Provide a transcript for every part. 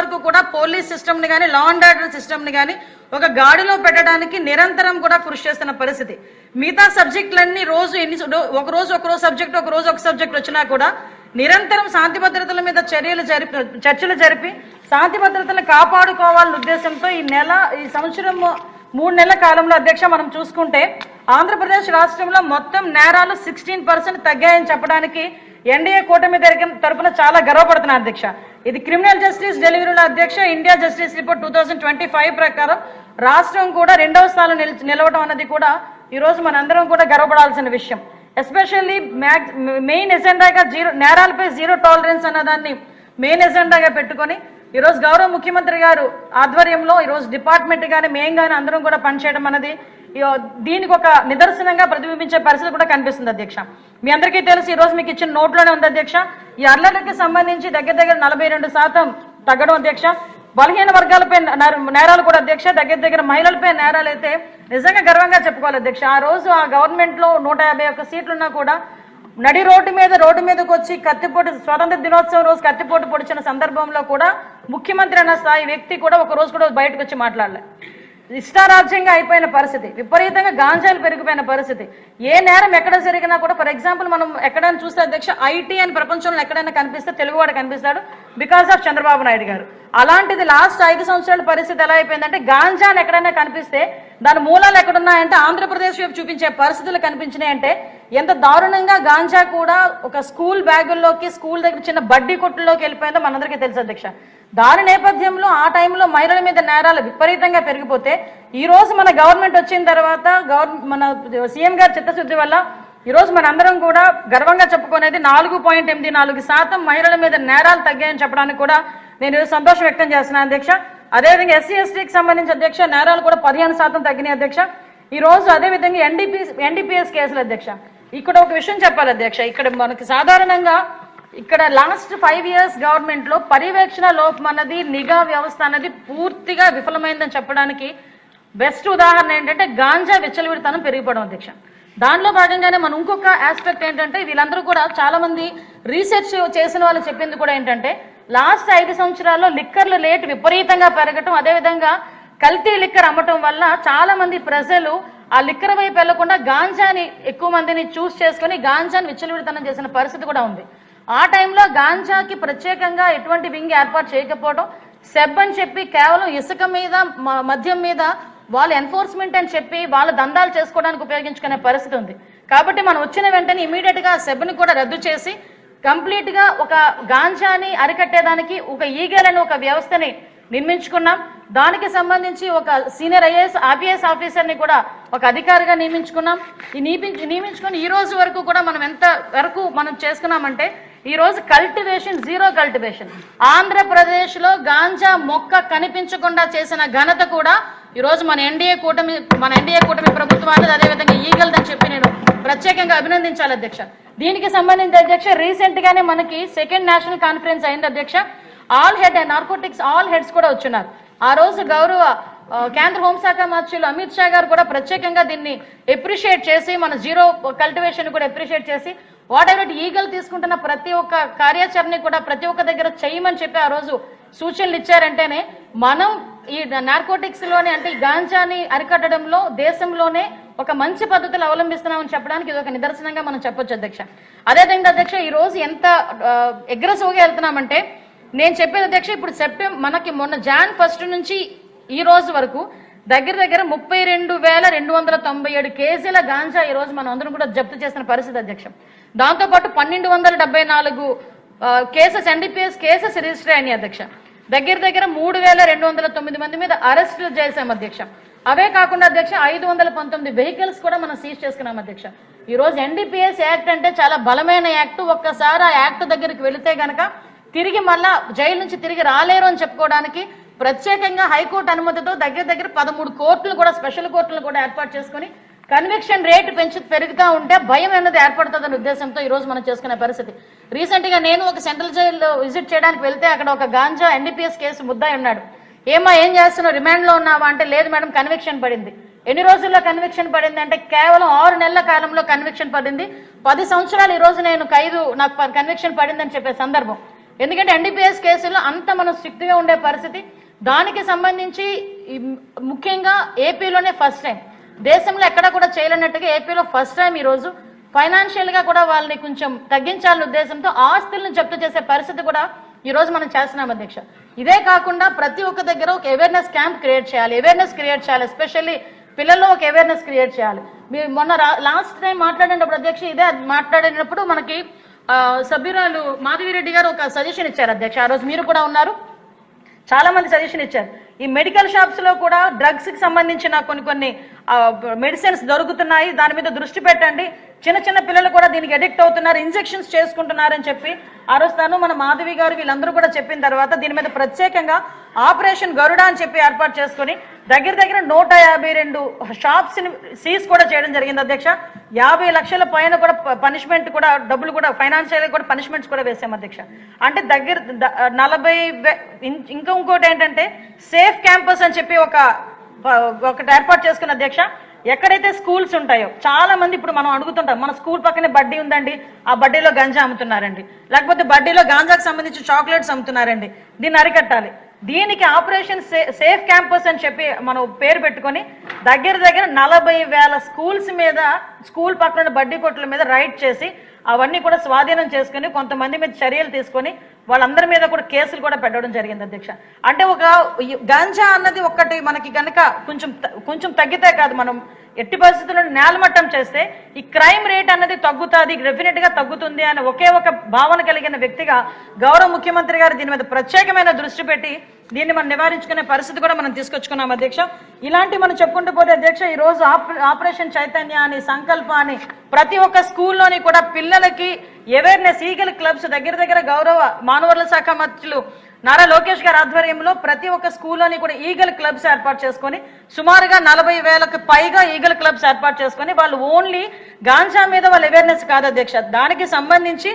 వరకు కూడా పోలీస్ సిస్టమ్ని కానీ లా అండ్ ఆర్డర్ సిస్టమ్ని కానీ ఒక గాడిలో పెట్టడానికి నిరంతరం కూడా కృషి చేస్తున్న పరిస్థితి. మిగతా సబ్జెక్టులన్నీ రోజు ఒక సబ్జెక్ట్ ఒక సబ్జెక్ట్ వచ్చినా కూడా నిరంతరం శాంతి భద్రతల మీద చర్చలు జరిపి శాంతి భద్రతలను కాపాడుకోవాలనే ఉద్దేశంతో ఈ సంవత్సరం 3 నెలల కాలంలో అధ్యక్ష మనం చూసుకుంటే ఆంధ్రప్రదేశ్ రాష్ట్రంలో మొత్తం నేరాలు 16% తగ్గాయని చెప్పడానికి ఎన్డీఏ కూటమి తరపున చాలా గర్వపడుతున్నారు అధ్యక్ష. ఇది క్రిమినల్ జస్టిస్ డెలివరీలో అధ్యక్ష ఇండియా జస్టిస్ రిపోర్ట్ 2025 ప్రకారం రాష్ట్రం కూడా 2వ స్థానం నిలవడం అన్నది కూడా ఈరోజు మనందరం కూడా గర్వపడాల్సిన విషయం. ఎస్పెషల్లీ మెయిన్ ఎజెండాగా నేరాలపై జీరో టాలరెన్స్ అన్నదాన్ని మెయిన్ ఎజెండాగా పెట్టుకొని ఈరోజు గౌరవ ముఖ్యమంత్రి గారు ఆధ్వర్యంలో ఈరోజు డిపార్ట్మెంట్ కానీ మేము కానీ అందరం కూడా పనిచేయడం అన్నది దీనికి ఒక నిదర్శనంగా ప్రతిబింబించే పరిస్థితి కూడా కనిపిస్తుంది అధ్యక్ష. మీ అందరికీ తెలుసు ఈరోజు మీకు ఇచ్చిన నోట్లోనే ఉంది అధ్యక్ష. ఈ అల్లర్లకి సంబంధించి దగ్గర 42% తగ్గడం అధ్యక్ష. బలహీన వర్గాలపై నేరాలు కూడా అధ్యక్ష దగ్గర మహిళలపై నేరాలు అయితే నిజంగా గర్వంగా చెప్పుకోవాలి అధ్యక్ష. ఆ రోజు ఆ గవర్నమెంట్లో 151 సీట్లున్నా కూడా నడి రోడ్డు మీదకి వచ్చి కత్తిపోటు స్వాతంత్ర దినోత్సవం రోజు కత్తిపోటు పొడిచిన సందర్భంలో కూడా ముఖ్యమంత్రి అన్న స్థాయి వ్యక్తి కూడా ఒక రోజు కూడా బయటకు వచ్చి మాట్లాడలే. ఇష్టారాజ్యంగా అయిపోయిన పరిస్థితి, విపరీతంగా గాంజాలు పెరిగిపోయిన పరిస్థితి. ఏ నేరం ఎక్కడ జరిగినా కూడా ఫర్ ఎగ్జాంపుల్ మనం ఎక్కడైనా చూస్తే అధ్యక్ష ఐటీ అని ప్రపంచంలో ఎక్కడైనా కనిపిస్తే తెలుగువాడు కనిపిస్తాడు బికాస్ ఆఫ్ చంద్రబాబు నాయుడు గారు. అలాంటిది లాస్ట్ 5 సంవత్సరాల పరిస్థితి ఎలా అయిపోయిందంటే గాంజాని ఎక్కడైనా కనిపిస్తే దాని మూలాలు ఎక్కడున్నాయంటే ఆంధ్రప్రదేశ్ వైపు చూపించే పరిస్థితులు కనిపించినాయంటే ఎంత దారుణంగా గాంజా కూడా ఒక స్కూల్ బ్యాగుల్లోకి స్కూల్ దగ్గర చిన్న బడ్డీ కొట్టుల్లోకి వెళ్ళిపోయిందో మనందరికీ తెలుసు అధ్యక్ష. దాని నేపథ్యంలో ఆ టైంలో మహిళల మీద నేరాలు విపరీతంగా పెరిగిపోతే ఈ రోజు మన గవర్నమెంట్ వచ్చిన తర్వాత మన సీఎం గారి చిత్తశుద్ధి వల్ల ఈరోజు మనందరం కూడా గర్వంగా చెప్పుకునేది 4.84% మహిళల మీద నేరాలు తగ్గాయని చెప్పడానికి కూడా నేను సంతోషం వ్యక్తం చేస్తున్నాను అధ్యక్ష. అదేవిధంగా ఎస్సీ ఎస్టీకి సంబంధించి అధ్యక్ష నేరాలు కూడా 15% తగ్గినాయి అధ్యక్ష. ఈ రోజు అదేవిధంగా ఎన్డీపీఎస్ కేసులు అధ్యక్ష. ఇక్కడ ఒక విషయం చెప్పాలి అధ్యక్ష. ఇక్కడ మనకి సాధారణంగా ఇక్కడ లాస్ట్ 5 years గవర్నమెంట్ లో పర్యవేక్షణ లోపం అన్నది నిఘా వ్యవస్థ అన్నది పూర్తిగా విఫలమైందని చెప్పడానికి బెస్ట్ ఉదాహరణ ఏంటంటే గాంజా విచ్చలవిడితనం పెరిగిపోవడం అధ్యక్ష. దానిలో భాగంగానే మనం ఇంకొక ఆస్పెక్ట్ ఏంటంటే వీళ్ళందరూ కూడా చాలా మంది రీసెర్చ్ చేసిన వాళ్ళు చెప్పింది కూడా ఏంటంటే లాస్ట్ 5 సంవత్సరాల్లో లిక్కర్ల రేటు విపరీతంగా పెరగటం, అదేవిధంగా కల్తీ లిక్కర్ అమ్మటం వల్ల చాలా మంది ప్రజలు ఆ లిక్కర్ వైపు వెళ్లకుండా గాంజాని ఎక్కువ మందిని చూస్ చేసుకుని గాంజాని విచ్చలవిడితనం చేసిన పరిస్థితి కూడా ఉంది. ఆ టైంలో గాంజాకి ప్రత్యేకంగా ఎటువంటి వింగ్ ఏర్పాటు చేయకపోవడం, సెబ్ అని చెప్పి కేవలం ఇసుక మీద మద్యం మీద వాళ్ళు ఎన్ఫోర్స్మెంట్ అని చెప్పి వాళ్ళ దందాలు చేసుకోవడానికి ఉపయోగించుకునే పరిస్థితి ఉంది. కాబట్టి మనం వచ్చిన వెంటనే ఇమీడియట్ గా సెబ్ని కూడా రద్దు చేసి కంప్లీట్ గా ఒక గాంజాని అరికట్టేదానికి ఒక ఈగల్ అని ఒక వ్యవస్థని నిర్మించుకున్నాం. దానికి సంబంధించి ఒక సీనియర్ ఐపీఎస్ ఆఫీసర్ని కూడా ఒక అధికారిగా నియమించుకున్నాం. నియమించుకుని ఈ రోజు వరకు కూడా మనం ఎంత వరకు మనం చేసుకున్నామంటే ఈ రోజు కల్టివేషన్ జీరో కల్టివేషన్ ఆంధ్రప్రదేశ్ లో గాంజా మొక్క కనిపించకుండా చేసిన ఘనత కూడా ఈ రోజు మన ఎన్డీఏ కూటమి ప్రభుత్వాన్ని అదేవిధంగా ఈగల్దని చెప్పి నేను ప్రత్యేకంగా అభినందించాలి అధ్యక్ష. దీనికి సంబంధించి అధ్యక్ష రీసెంట్ గానే మనకి 2nd నేషనల్ కాన్ఫరెన్స్ అయింది అధ్యక్ష. నార్కోటిక్స్ ఆల్ హెడ్స్ కూడా వచ్చున్నారు. ఆ రోజు గౌరవ కేంద్ర హోంశాఖ మంత్రులు అమిత్ షా గారు కూడా ప్రత్యేకంగా దీన్ని అప్రిషియేట్ చేసి మన జీరో కల్టివేషన్ కూడా అప్రిషియేట్ చేసి వాట్ ఎవర్ ఈగల్ తీసుకుంటున్న ప్రతి ఒక్క కార్యాచరణ కూడా ప్రతి ఒక్క దగ్గర చేయమని చెప్పి ఆ రోజు సూచనలు ఇచ్చారంటేనే మనం ఈ నార్కోటిక్స్ లోనే అంటే ఈ గాంజాని అరికట్టడంలో దేశంలోనే ఒక మంచి పద్ధతులు అవలంబిస్తున్నామని చెప్పడానికి ఇది ఒక నిదర్శనంగా మనం చెప్పొచ్చు అధ్యక్ష. అదేవిధంగా అధ్యక్ష ఈ రోజు ఎంత అగ్రెసివ్గా వెళ్తున్నామంటే నేను చెప్పేది అధ్యక్ష ఇప్పుడు మనకి మొన్న Jan 1 నుంచి ఈ రోజు వరకు దగ్గర 32,297 కేజీల గాంజా ఈ రోజు మనం అందరం కూడా జప్తు చేసిన పరిస్థితి అధ్యక్ష. దాంతోపాటు 1,274 కేసెస్ ఎన్డీపీఎస్ కేసెస్ రిజిస్టర్ అయినాయి అధ్యక్ష. దగ్గర 3,209 మంది మీద అరెస్టులు చేశాం అధ్యక్ష. అవే కాకుండా అధ్యక్ష 519 వెహికల్స్ కూడా మనం సీజ్ చేసుకున్నాం అధ్యక్ష. ఈ రోజు ఎన్డీపీఎస్ యాక్ట్ అంటే చాలా బలమైన యాక్ట్. ఒక్కసారి ఆ యాక్ట్ దగ్గరికి వెళితే గనక తిరిగి మళ్ళా జైలు నుంచి తిరిగి రాలేరు అని చెప్పుకోవడానికి ప్రత్యేకంగా హైకోర్టు అనుమతితో దగ్గర 13 కోర్టులు కూడా స్పెషల్ కోర్టులు కూడా ఏర్పాటు చేసుకుని కన్విక్షన్ రేటు పెరుగుతూ ఉంటే భయం అనేది ఏర్పడుతుందనే ఉద్దేశంతో ఈ రోజు మనం చేసుకునే పరిస్థితి. రీసెంట్ గా నేను ఒక సెంట్రల్ జైలు విజిట్ చేయడానికి వెళ్తే అక్కడ ఒక గాంజా ఎన్డీపీఎస్ కేసు ముద్దాయి ఉన్నాడు. ఏం చేస్తున్నావు, రిమాండ్ లో ఉన్నావా అంటే లేదు మేడం కన్విక్షన్ పడింది. ఎన్ని రోజుల్లో కన్విక్షన్ పడింది అంటే కేవలం 6 నెలల కాలంలో కన్విక్షన్ పడింది. 10 సంవత్సరాలు ఈ రోజు నేను నాకు కన్విక్షన్ పడిందని చెప్పే సందర్భం. ఎందుకంటే ఎన్డీపీఎస్ కేసుల్లో అంత మనం స్ట్రిక్ట్గా ఉండే పరిస్థితి. దానికి సంబంధించి ముఖ్యంగా ఏపీలోనే ఫస్ట్ టైం, దేశంలో ఎక్కడ కూడా చేయలేనట్టుగా ఏపీలో ఫస్ట్ టైం ఈరోజు ఫైనాన్షియల్గా కూడా వాళ్ళని కొంచెం తగ్గించాలనే ఉద్దేశంతో ఆస్తులను జప్తు చేసే పరిస్థితి కూడా ఈ రోజు మనం చేస్తున్నాం అధ్యక్ష. ఇదే కాకుండా ప్రతి ఒక్క దగ్గర ఒక అవేర్నెస్ క్యాంప్ క్రియేట్ చేయాలి, ఎస్పెషల్లీ పిల్లల్లో ఒక అవేర్నెస్ క్రియేట్ చేయాలి. మీరు మొన్న లాస్ట్ టైం మాట్లాడినప్పుడు అధ్యక్ష ఇదే మాట్లాడినప్పుడు మనకి సభ్యురాలు మాధవిరెడ్డి గారు ఒక సజెషన్ ఇచ్చారు అధ్యక్ష. ఆ రోజు మీరు కూడా ఉన్నారు, చాలా మంది సజెషన్ ఇచ్చారు. ఈ మెడికల్ షాప్స్ లో కూడా డ్రగ్స్ కి సంబంధించిన కొన్ని మెడిసిన్స్ దొరుకుతున్నాయి, దాని మీద దృష్టి పెట్టండి. చిన్న పిల్లలు కూడా దీనికి అడిక్ట్ అవుతున్నారు, ఇంజెక్షన్స్ చేసుకుంటున్నారని చెప్పి ఆ రోజు మన మాధవి గారు వీళ్ళందరూ కూడా చెప్పిన తర్వాత దీని మీద ప్రత్యేకంగా ఆపరేషన్ గరుడ అని చెప్పి ఏర్పాటు చేసుకుని దగ్గర 152 షాప్స్ ని సీజ్ కూడా చేయడం జరిగింది అధ్యక్ష. 50 లక్షల పైన కూడా పనిష్మెంట్ కూడా డబ్బులు కూడా ఫైనాన్షియల్ కూడా పనిష్మెంట్స్ కూడా వేసాం అధ్యక్ష. అంటే 40 ఇంకోటి ఏంటంటే సేఫ్ క్యాంపస్ అని చెప్పి ఒకటి ఏర్పాటు చేసుకున్న అధ్యక్ష. ఎక్కడైతే స్కూల్స్ ఉంటాయో చాలా మంది ఇప్పుడు మనం అడుగుతుంటాం, మన స్కూల్ పక్కనే బడ్డీ ఉందండి, ఆ బడ్డీలో గంజా అమ్ముతున్నారండి, లేకపోతే బడ్డీలో గాంజాకు సంబంధించి చాక్లెట్స్ అమ్ముతున్నారండి, దీన్ని అరికట్టాలి. దీనికి ఆపరేషన్ సేఫ్ క్యాంపస్ అని చెప్పి మనం పేరు పెట్టుకొని దగ్గర 40,000 స్కూల్స్ మీద, స్కూల్ పక్కన బడ్డీ కొట్ల మీద రైడ్ చేసి అవన్నీ కూడా స్వాధీనం చేసుకుని కొంతమంది మీద చర్యలు తీసుకొని వాళ్ళందరి మీద కూడా కేసులు కూడా పెట్టడం జరిగింది అధ్యక్ష. అంటే ఒక గంజా అన్నది ఒక్కటి మనకి కనుక కొంచెం తగ్గితే కాదు, మనం ఎట్టి పరిస్థితుల్లో నేలమట్టం చేస్తే ఈ క్రైమ్ రేట్ అన్నది తగ్గుతుంది, డెఫినెట్ గా తగ్గుతుంది అని ఒకే ఒక భావన కలిగిన వ్యక్తిగా గౌరవ ముఖ్యమంత్రి గారు దీని మీద ప్రత్యేకమైన దృష్టి పెట్టి దీన్ని మనం నివారించుకునే పరిస్థితి కూడా మనం తీసుకొచ్చుకున్నాం అధ్యక్ష. ఇలాంటి మనం చెప్పుకుంటూ పోతే అధ్యక్ష ఈ రోజు ఆపరేషన్ చైతన్య అని, సంకల్ప అని ప్రతి ఒక్క స్కూల్లోని కూడా పిల్లలకి అవేర్నెస్ ఈగల్ క్లబ్స్ దగ్గర గౌరవ మానవ వనరుల శాఖ మంత్రులు నారా లోకేష్ గారి ఆధ్వర్యంలో ప్రతి ఒక్క స్కూల్లోని కూడా ఈగల్ క్లబ్స్ ఏర్పాటు చేసుకొని సుమారుగా 40,000కు పైగా ఈగల్ క్లబ్స్ ఏర్పాటు చేసుకొని వాళ్ళు ఓన్లీ గాంజా మీద వాళ్ళ అవేర్నెస్ కాదు అధ్యక్ష, దానికి సంబంధించి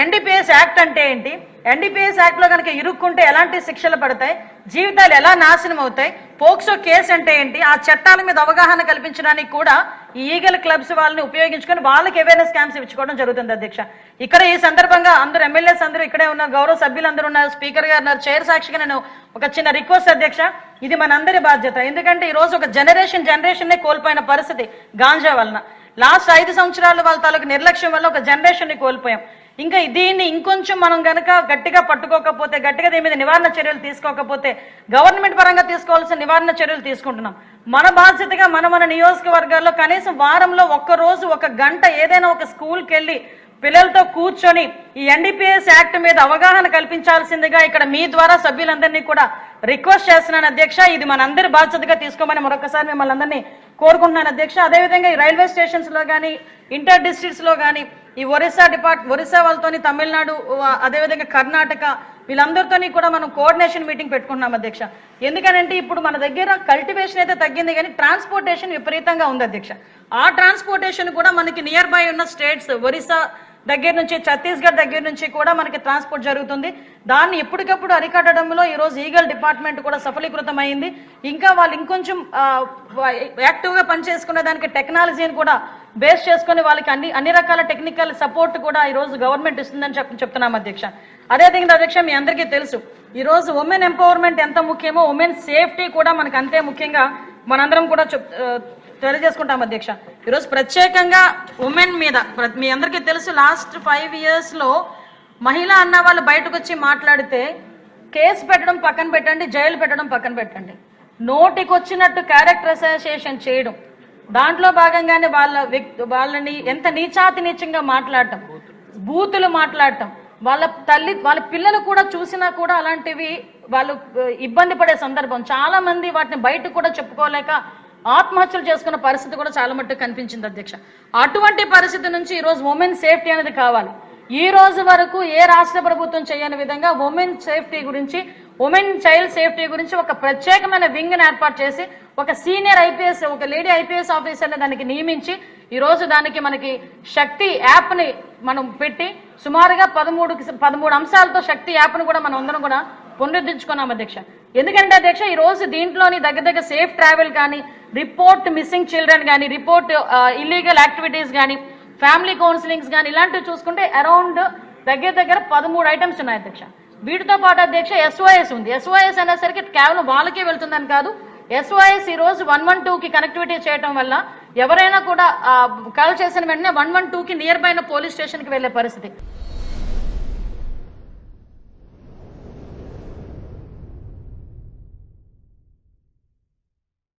ఎన్డీపీఎస్ యాక్ట్ అంటే ఏంటి, ఎన్డీపీఎస్ యాక్ట్ లో కనుక ఇరుక్కుంటే ఎలాంటి శిక్షలు పడతాయి, జీవితాలు ఎలా నాశనం అవుతాయి, పోక్సో కేసు అంటే ఏంటి, ఆ చట్టాల మీద అవగాహన కల్పించడానికి కూడా ఈ ఈగల్ క్లబ్స్ వాళ్ళని ఉపయోగించుకొని వాళ్ళకి అవేర్నెస్ క్యాంప్స్ ఇచ్చుకోవడం జరుగుతుంది అధ్యక్ష. ఇక్కడ ఈ సందర్భంగా అందరూ ఎమ్మెల్యేస్ అందరూ ఇక్కడే ఉన్నారు, గౌరవ సభ్యులందరూ ఉన్నారు, స్పీకర్ గారు ఉన్నారు, చైర్ సాక్షిగా నేను ఒక చిన్న రిక్వెస్ట్ అధ్యక్ష, ఇది మనందరి బాధ్యత. ఎందుకంటే ఈ రోజు ఒక జనరేషన్ కోల్పోయిన పరిస్థితి గాంజా వలన. లాస్ట్ 5 సంవత్సరాలు వాళ్ళ తాలూకు నిర్లక్ష్యం వల్ల ఒక జనరేషన్ ని కోల్పోయాం. ఇంకా దీన్ని ఇంకొంచెం మనం గనక గట్టిగా పట్టుకోకపోతే, గట్టిగా దీని మీద నివారణ చర్యలు తీసుకోకపోతే, గవర్నమెంట్ పరంగా తీసుకోవాల్సిన నివారణ చర్యలు తీసుకుంటున్నాం. మన బాధ్యతగా మన నియోజకవర్గాల్లో కనీసం వారంలో ఒక్కరోజు 1 గంట ఏదైనా ఒక స్కూల్కి వెళ్ళి పిల్లలతో కూర్చొని ఈ ఎన్డీపీఎస్ యాక్ట్ మీద అవగాహన కల్పించాల్సిందిగా ఇక్కడ మీ ద్వారా సభ్యులందరినీ కూడా రిక్వెస్ట్ చేస్తున్నాను అధ్యక్ష. ఇది మనందరి బాధ్యతగా తీసుకోమని మరొకసారి మిమ్మల్ని అందరినీ కోరుకుంటున్నాను అధ్యక్ష. అదేవిధంగా ఈ రైల్వే స్టేషన్స్ లో కానీ, ఇంటర్ డిస్ట్రిక్ట్స్ లో కానీ, ఈ ఒరిస్సా వాళ్ళతోని, తమిళనాడు, అదేవిధంగా కర్ణాటక వీళ్ళందరితోని కూడా మనం కోఆర్డినేషన్ మీటింగ్ పెట్టుకున్నాం అధ్యక్ష. ఎందుకంటే ఇప్పుడు మన దగ్గర కల్టివేషన్ అయితే తగ్గింది కానీ ట్రాన్స్పోర్టేషన్ విపరీతంగా ఉంది అధ్యక్ష. ఆ ట్రాన్స్పోర్టేషన్ కూడా మనకి నియర్ బై ఉన్న స్టేట్స్ ఒరిస్సా దగ్గర నుంచి, ఛత్తీస్గఢ్ దగ్గర నుంచి కూడా మనకి ట్రాన్స్పోర్ట్ జరుగుతుంది. దాన్ని ఎప్పటికప్పుడు అరికట్టడంలో ఈ రోజు ఈగల్ డిపార్ట్మెంట్ కూడా సఫలీకృతం అయింది. ఇంకా వాళ్ళు ఇంకొంచెం యాక్టివ్గా పనిచేసుకునే దానికి టెక్నాలజీని కూడా బేస్ చేసుకుని వాళ్ళకి అన్ని రకాల టెక్నికల్ సపోర్ట్ కూడా ఈ రోజు గవర్నమెంట్ ఇస్తుందని చెప్తున్నాం అధ్యక్ష. అదేవిధంగా అధ్యక్ష మీ అందరికీ తెలుసు ఈ రోజు ఉమెన్ ఎంపవర్మెంట్ ఎంత ముఖ్యమో ఉమెన్ సేఫ్టీ కూడా మనకు అంతే ముఖ్యంగా మనందరం కూడా తెలియజేసుకుంటాం అధ్యక్ష. ఈరోజు ప్రత్యేకంగా ఉమెన్ మీద మీ అందరికీ తెలుసు లాస్ట్ 5 years లో మహిళా అన్న వాళ్ళు బయటకు వచ్చి మాట్లాడితే కేసు పెట్టడం పక్కన పెట్టండి, జైలు పెట్టడం పక్కన పెట్టండి, నోటికి వచ్చినట్టు క్యారెక్టర్ అసోసియేషన్ చేయడం, దాంట్లో భాగంగానే వాళ్ళని ఎంత నీచాతినీచంగా మాట్లాడటం, బూతులు మాట్లాడటం, వాళ్ళ పిల్లలు కూడా చూసినా కూడా అలాంటివి వాళ్ళు ఇబ్బంది పడే సందర్భం, చాలా మంది వాటిని బయటకు కూడా చెప్పుకోలేక ఆత్మహత్యలు చేసుకున్న పరిస్థితి కూడా చాలా మట్టుకు కనిపించింది అధ్యక్ష. అటువంటి పరిస్థితి నుంచి ఈరోజు ఉమెన్ సేఫ్టీ అనేది కావాలి. ఈ రోజు వరకు ఏ రాష్ట్ర ప్రభుత్వం చేయని విధంగా ఉమెన్ సేఫ్టీ గురించి, ఉమెన్ చైల్డ్ సేఫ్టీ గురించి ఒక ప్రత్యేకమైన వింగ్ ని ఏర్పాటు చేసి ఒక సీనియర్ ఐపీఎస్, ఒక లేడీ ఐపీఎస్ ఆఫీసర్ని దానికి నియమించి ఈ రోజు దానికి మనకి శక్తి యాప్ ని మనం పెట్టి సుమారుగా 13 అంశాలతో శక్తి యాప్ ను కూడా మనం అందరం కూడా పునరుద్ధరించుకున్నాం అధ్యక్ష. ఎందుకంటే అధ్యక్ష ఈ రోజు దీంట్లోని దగ్గర సేఫ్ ట్రావెల్ కానీ, రిపోర్ట్ మిస్సింగ్ చిల్డ్రన్ కానీ, రిపోర్ట్ ఇల్లీగల్ యాక్టివిటీస్ కానీ, ఫ్యామిలీ కౌన్సిలింగ్స్ కానీ ఇలాంటివి చూసుకుంటే అరౌండ్ దగ్గర 13 ఐటమ్స్ ఉన్నాయి అధ్యక్ష. వీటితో పాటు అధ్యక్ష SOS ఉంది. SOS అనేసరికి కేవలం వాళ్ళకే వెళ్తుందని కాదు, SOS ఈ రోజు 112కి కనెక్టివిటీ చేయడం వల్ల ఎవరైనా కూడా కాల్ చేసిన వెంటనే 112కి నియర్ బై పోలీస్ స్టేషన్కి వెళ్లే పరిస్థితి.